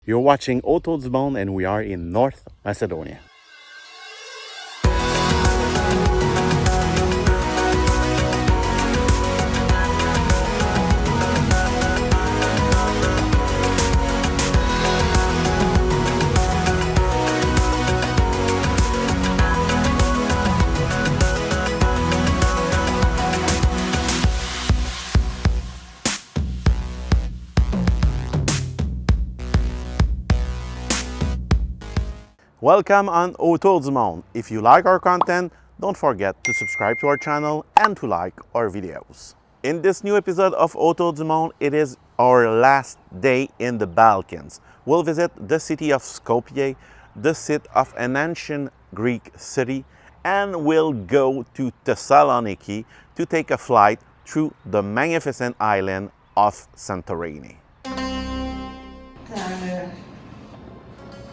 You're watching Untitled and we are in North Macedonia. Welcome on Untitled. If you like our content, don't forget to subscribe to our channel and to like our videos. In this new episode of Untitled, it is our last day in the Balkans. We'll visit the city of Skopje, the site of an ancient Greek city, and we'll go to Thessaloniki to take a flight through the magnificent island of Santorini.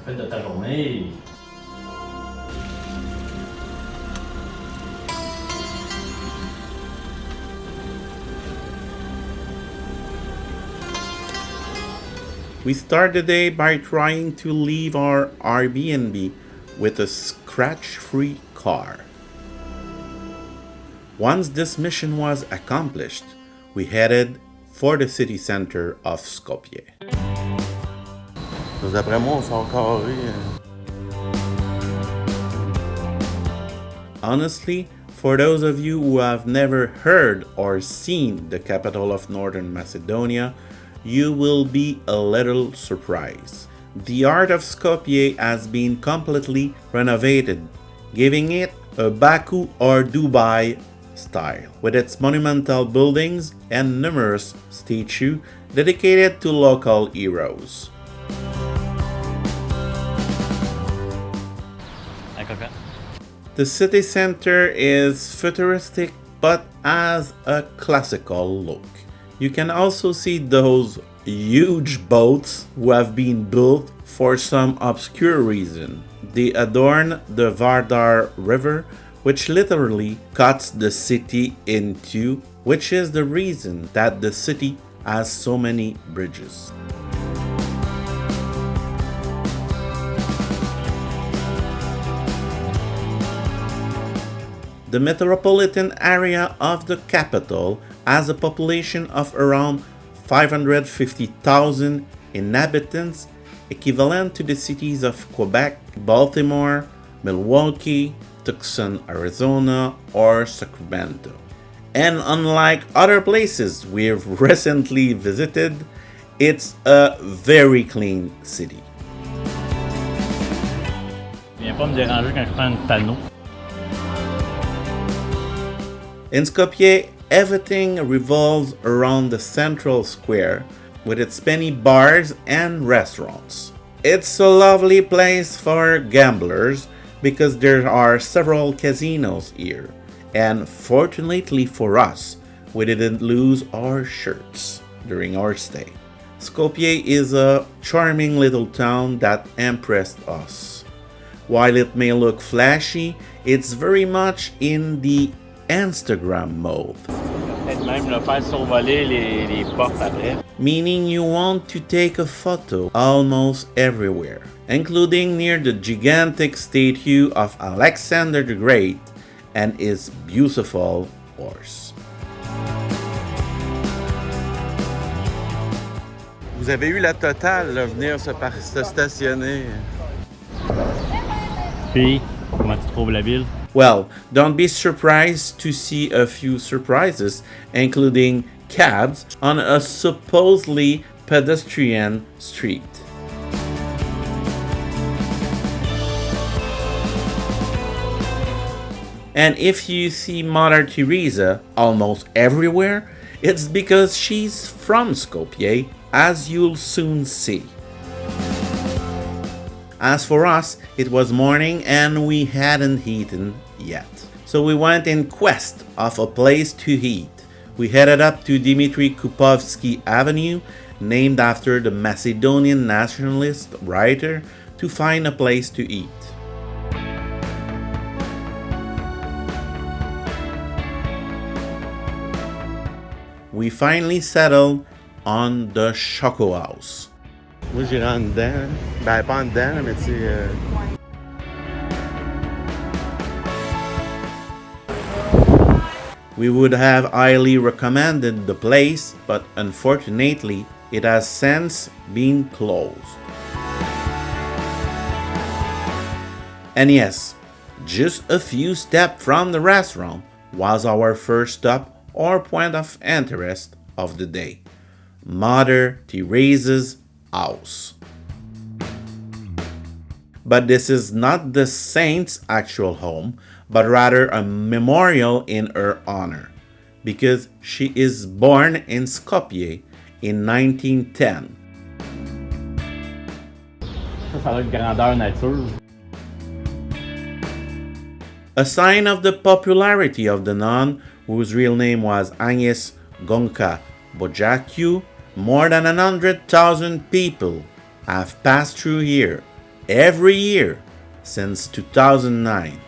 Fête de ta journée. We start the day by trying to leave our Airbnb with a scratch-free car. Once this mission was accomplished, we headed for the city center of Skopje. D'après moi, on sort carré. Honestly, for those of you who have never heard or seen the capital of Northern Macedonia, you will be a little surprised. The art of Skopje has been completely renovated, giving it a Baku or Dubai style, with its monumental buildings and numerous statues dedicated to local heroes. The city center is futuristic but has a classical look. You can also see those huge boats who have been built for some obscure reason. They adorn the Vardar River, which literally cuts the city in two, which is the reason that the city has so many bridges. The metropolitan area of the capital has a population of around 550,000 inhabitants, equivalent to the cities of Quebec, Baltimore, Milwaukee, Tucson, Arizona, or Sacramento. And unlike other places we've recently visited, it's a very clean city. Viens pas me déranger quand je prends un panneau. In Skopje, everything revolves around the central square with its many bars and restaurants. It's a lovely place for gamblers because there are several casinos here, and fortunately for us, we didn't lose our shirts during our stay. Skopje is a charming little town that impressed us. While it may look flashy, it's very much in the Instagram mode. Peut-être même le faire survoler les portes après. Meaning you want to take a photo almost everywhere, including near the gigantic statue of Alexander the Great and his beautiful horse. Vous avez eu la totale de venir se stationner. Puis, comment tu trouves la ville? Well, don't be surprised to see a few surprises, including cabs on a supposedly pedestrian street. And if you see Mother Teresa almost everywhere, it's because she's from Skopje, as you'll soon see. As for us, it was morning and we hadn't eaten yet. So we went in quest of a place to eat. We headed up to Dmitry Kupovsky Avenue, named after the Macedonian nationalist writer, to find a place to eat. We finally settled on the Choco House. Moi, j'irai en dedans. Ben, pas en dedans, mais tu sais... We would have highly recommended the place, but unfortunately, it has since been closed. And yes, just a few steps from the restaurant was our first stop or point of interest of the day: Mother Teresa's house. But this is not the saint's actual home, but rather a memorial in her honor, because she is born in Skopje in 1910. Ça doit être grandeur nature. A sign of the popularity of the nun, whose real name was Agnes Gonka Bojakiu, more than 100,000 people have passed through here every year since 2009.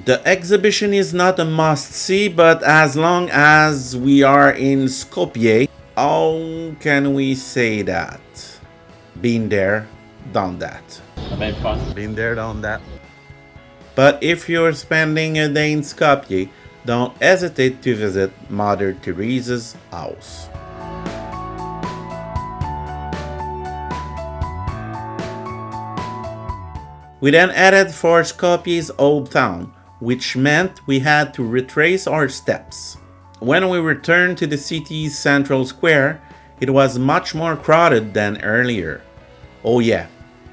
The exhibition is not a must-see, but as long as we are in Skopje, how can we say that? Been there, done that. C'est bien fun. Been there, done that. But if you're spending a day in Skopje, don't hesitate to visit Mother Teresa's house. We then headed for Skopje's old town, which meant we had to retrace our steps. When we returned to the city's central square, it was much more crowded than earlier. Oh yeah,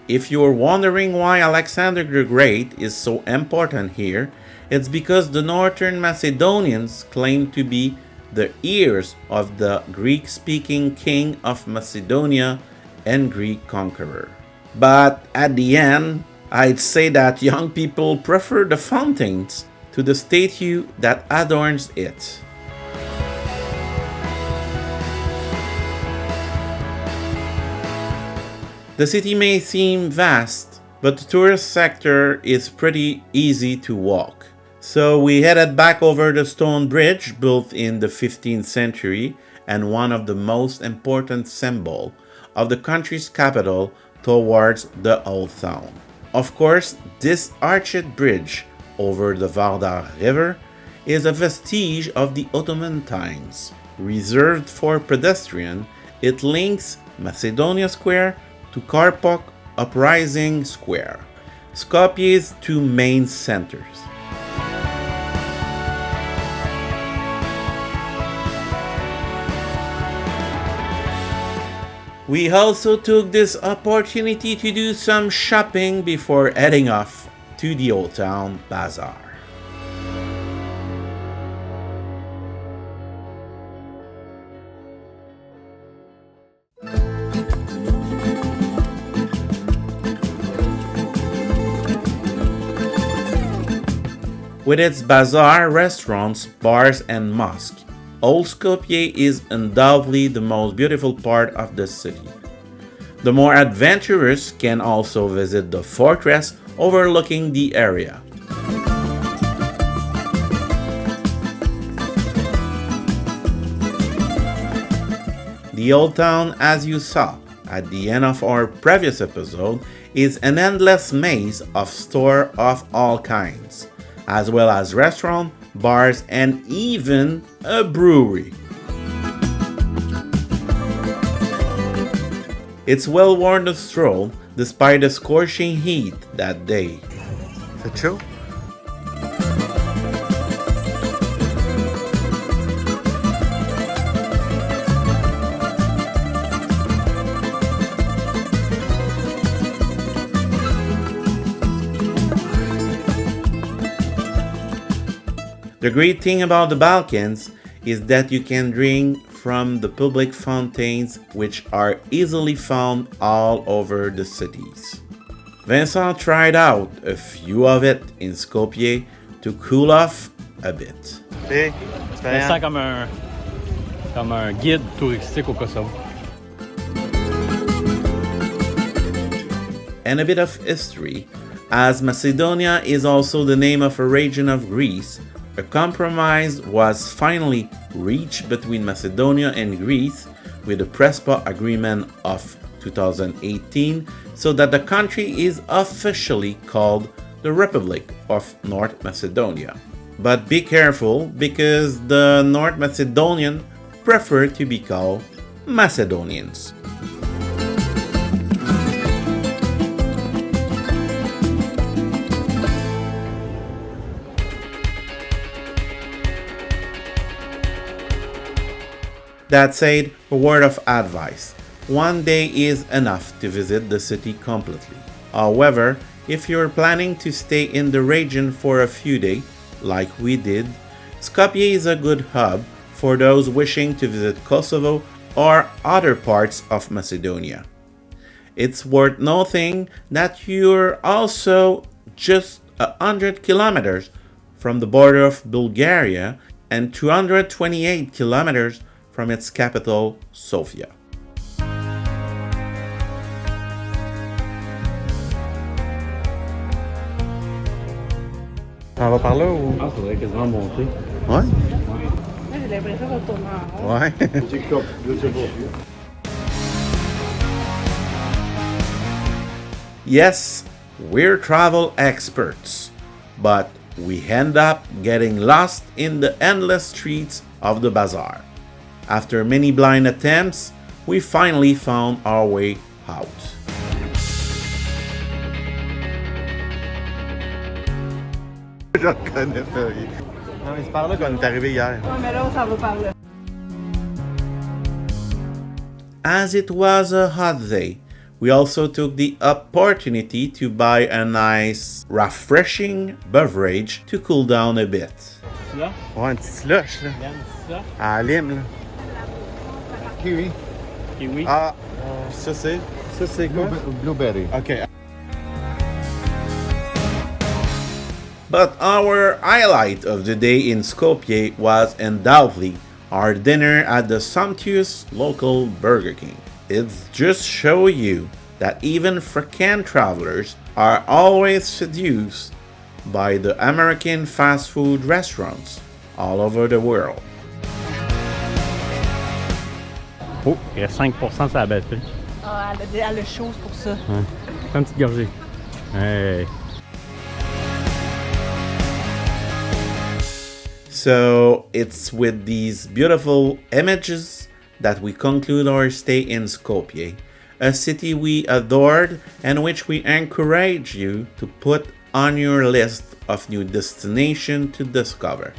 if you're wondering why Alexander the Great is so important here, it's because the Northern Macedonians claim to be the heirs of the Greek-speaking king of Macedonia and Greek conqueror. But at the end, I'd say that young people prefer the fountains to the statue that adorns it. The city may seem vast, but the tourist sector is pretty easy to walk. So we headed back over the stone bridge built in the 15th century and one of the most important symbols of the country's capital towards the old town. Of course, this arched bridge over the Vardar River is a vestige of the Ottoman times. Reserved for pedestrians, it links Macedonia Square to Karpok Uprising Square, Skopje's two main centers. We also took this opportunity to do some shopping before heading off to the Old Town Bazaar. With its bazaar, restaurants, bars, and mosques, Old Skopje is undoubtedly the most beautiful part of the city. The more adventurous can also visit the fortress overlooking the area. The old town, as you saw at the end of our previous episode, is an endless maze of stores of all kinds, as well as restaurants, bars, and even a brewery. It's well worth a stroll despite the scorching heat that day. Is it true? The great thing about the Balkans is that you can drink from the public fountains, which are easily found all over the cities. Vincent tried out a few of it in Skopje to cool off a bit. Je me sens comme un guide touristique au Kosovo. And a bit of history, as Macedonia is also the name of a region of Greece. A compromise was finally reached between Macedonia and Greece with the Prespa Agreement of 2018, so that the country is officially called the Republic of North Macedonia. But be careful, because the North Macedonians prefer to be called Macedonians. That said, a word of advice. One day is enough to visit the city completely. However, if you're planning to stay in the region for a few days, like we did, Skopje is a good hub for those wishing to visit Kosovo or other parts of Macedonia. It's worth noting that you're also just 100 kilometers from the border of Bulgaria and 228 kilometers from its capital, Sofia. On va par là ou? Ah, faudrait quasiment monter. Ouais? J'ai l'impression qu'on tourne en rond. Ouais. Yes, we're travel experts, but we end up getting lost in the endless streets of the bazaar. After many blind attempts, we finally found our way out. Je reconnais pas. Non, mais c'est par là qu'on est arrivé hier. Ouais, mais là, ça va par là. As it was a hot day, we also took the opportunity to buy a nice, refreshing beverage to cool down a bit. Là? Ouais, un petit slush, là. Yann, c'est ça? À la lime, là. Kiwi. Kiwi. Ah, ça c'est quoi? Blueberry. OK. But our highlight of the day in Skopje was undoubtedly our dinner at the sumptuous local Burger King. It just shows you that even frequent travelers are always seduced by the American fast food restaurants all over the world. Oh, il reste 5% sur la batterie. Ah, elle a chaud pour ça. Ouais. Prends une petite gorgée. Hey. So it's with these beautiful images that we conclude our stay in Skopje, a city we adored and which we encourage you to put on your list of new destinations to discover.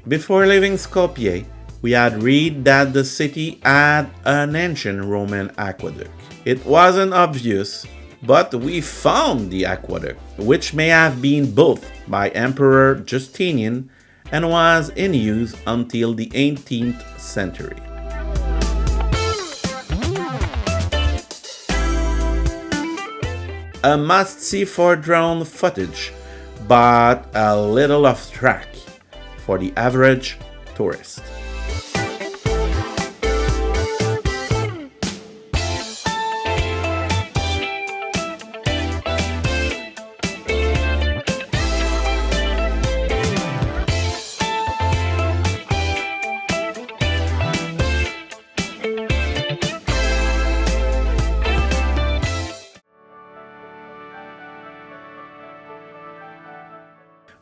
Before leaving Skopje, we had read that the city had an ancient Roman aqueduct. It wasn't obvious, but we found the aqueduct, which may have been built by Emperor Justinian and was in use until the 18th century. A must-see for drone footage, but a little off track for the average tourist.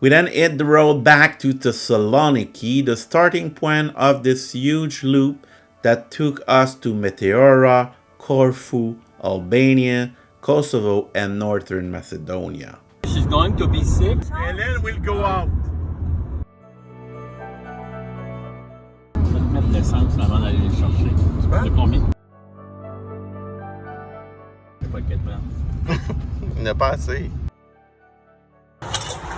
We then hit the road back to Thessaloniki, the starting point of this huge loop that took us to Meteora, Corfu, Albania, Kosovo, and Northern Macedonia. She's going to be sick. And then we'll go out. Je vais te mettre l'essence avant d'aller le chercher. De combien? Je sais pas lequel prendre. Il n'y a pas assez.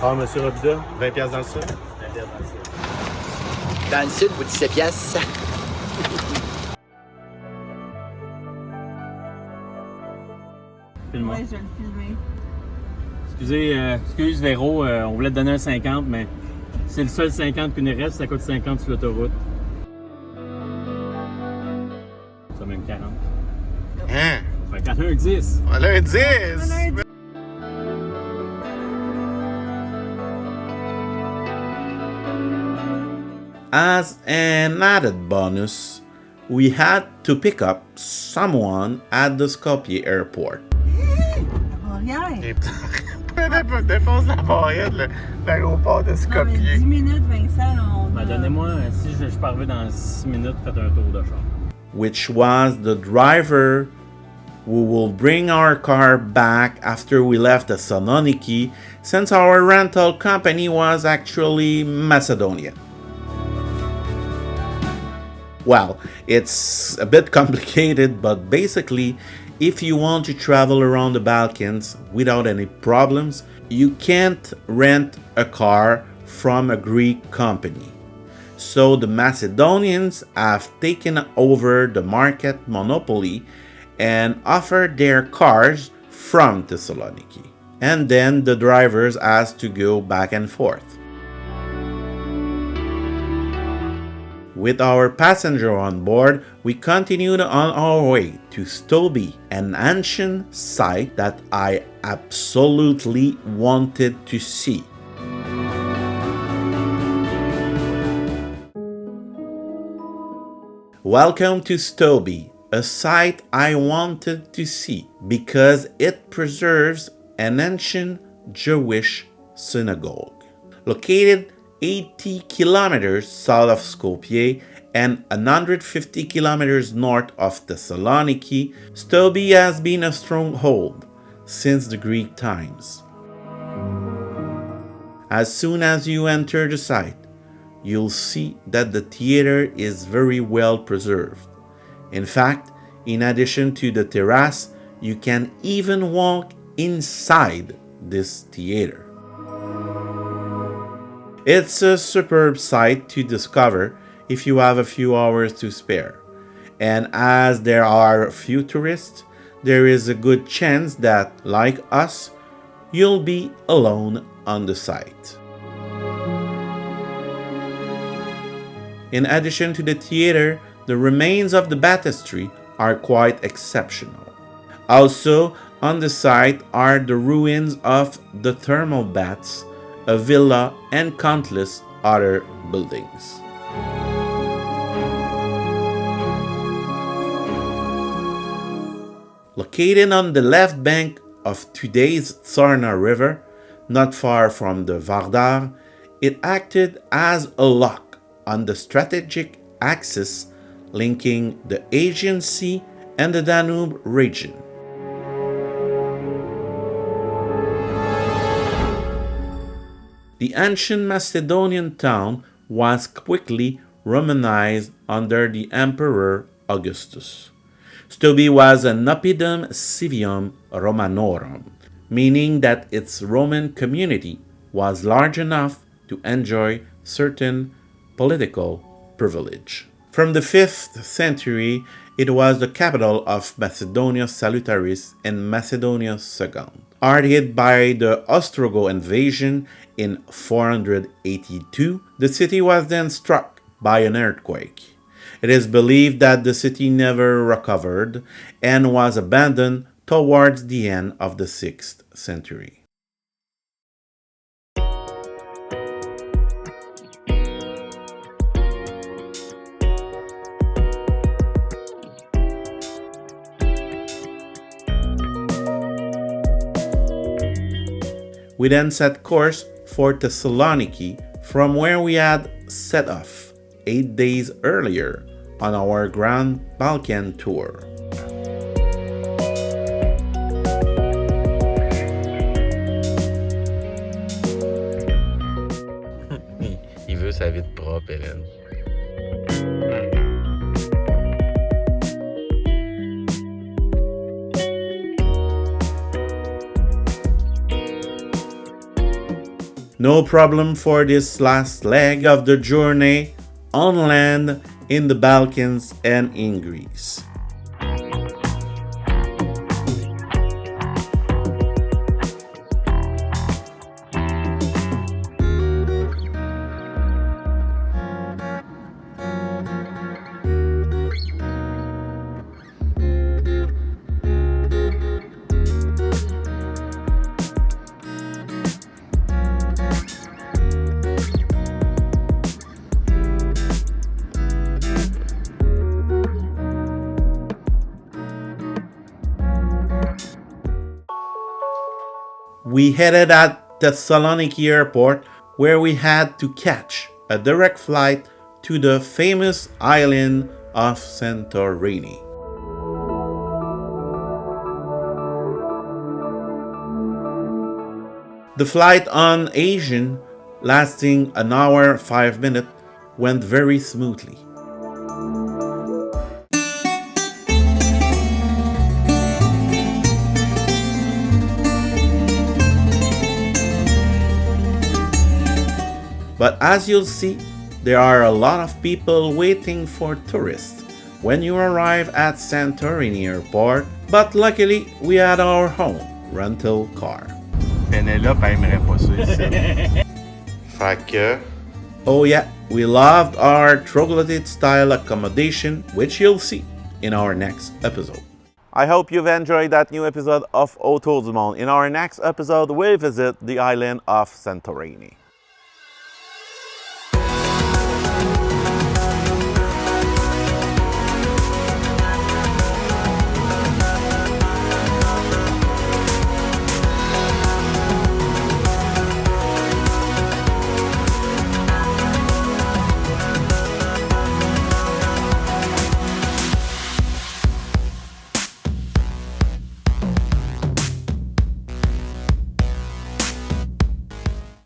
Ah, monsieur Robida, 20$ dans le sud. 20$ dans le sud. Dans le sud, vous 17 piastres. Filme-moi. Ouais, je vais le filmer. Excuse Véro, on voulait te donner un 50, mais c'est le seul 50 qui nous reste, ça coûte 50 sur l'autoroute. Ça met une 40. Hein? Fait qu'à Elle a un 10. Elle a un 10! As an added bonus, we had to pick up someone at the Skopje airport. Barrière. Défonce la barrière de l'aéroport de Non, mais 10 Skopje. minutes, Vincent, on Ben, donnez-moi, si je peux arriver dans 6 minutes, faites un tour de char. Which was the driver who will bring our car back after we left Thessaloniki, since our rental company was actually Macedonian. Well, it's a bit complicated, but basically, if you want to travel around the Balkans without any problems, you can't rent a car from a Greek company. So the Macedonians have taken over the market monopoly and offered their cars from Thessaloniki. And then the drivers has to go back and forth. With our passenger on board, we continued on our way to Stobi, an ancient site that I absolutely wanted to see. Welcome to Stobi, a site I wanted to see because it preserves an ancient Jewish synagogue. Located 80 kilometers south of Skopje and 150 kilometers north of Thessaloniki, Stobi has been a stronghold since the Greek times. As soon as you enter the site, you'll see that the theater is very well preserved. In fact, in addition to the terrace, you can even walk inside this theater. It's a superb site to discover if you have a few hours to spare. And as there are few tourists, there is a good chance that, like us, you'll be alone on the site. In addition to the theater, the remains of the baptistry are quite exceptional. Also, on the site are the ruins of the thermal baths, a villa, and countless other buildings. Located on the left bank of today's Tsarna River, not far from the Vardar, it acted as a lock on the strategic axis linking the Aegean Sea and the Danube region. The ancient Macedonian town was quickly Romanized under the Emperor Augustus. Stobi was an oppidum civium Romanorum, meaning that its Roman community was large enough to enjoy certain political privilege. From the 5th century, it was the capital of Macedonia Salutaris and Macedonia II. Hard hit by the Ostrogo invasion in 482, the city was then struck by an earthquake. It is believed that the city never recovered and was abandoned towards the end of the 6th century. We then set course for Thessaloniki, from where we had set off 8 days earlier on our Grand Balkan tour. Il veut sa vie de propre, Hélène. No problem for this last leg of the journey on land, in the Balkans, and in Greece. We headed at Thessaloniki airport, where we had to catch a direct flight to the famous island of Santorini. The flight on Asian, lasting an hour 5 minutes, went very smoothly. But as you'll see, there are a lot of people waiting for tourists when you arrive at Santorini airport, but luckily we had our own rental car. Penelope aimerait pas ça ici. Fait que... Oh yeah, we loved our troglodyte-style accommodation, which you'll see in our next episode. I hope you've enjoyed that new episode of Autour du Monde. In our next episode, we'll visit the island of Santorini.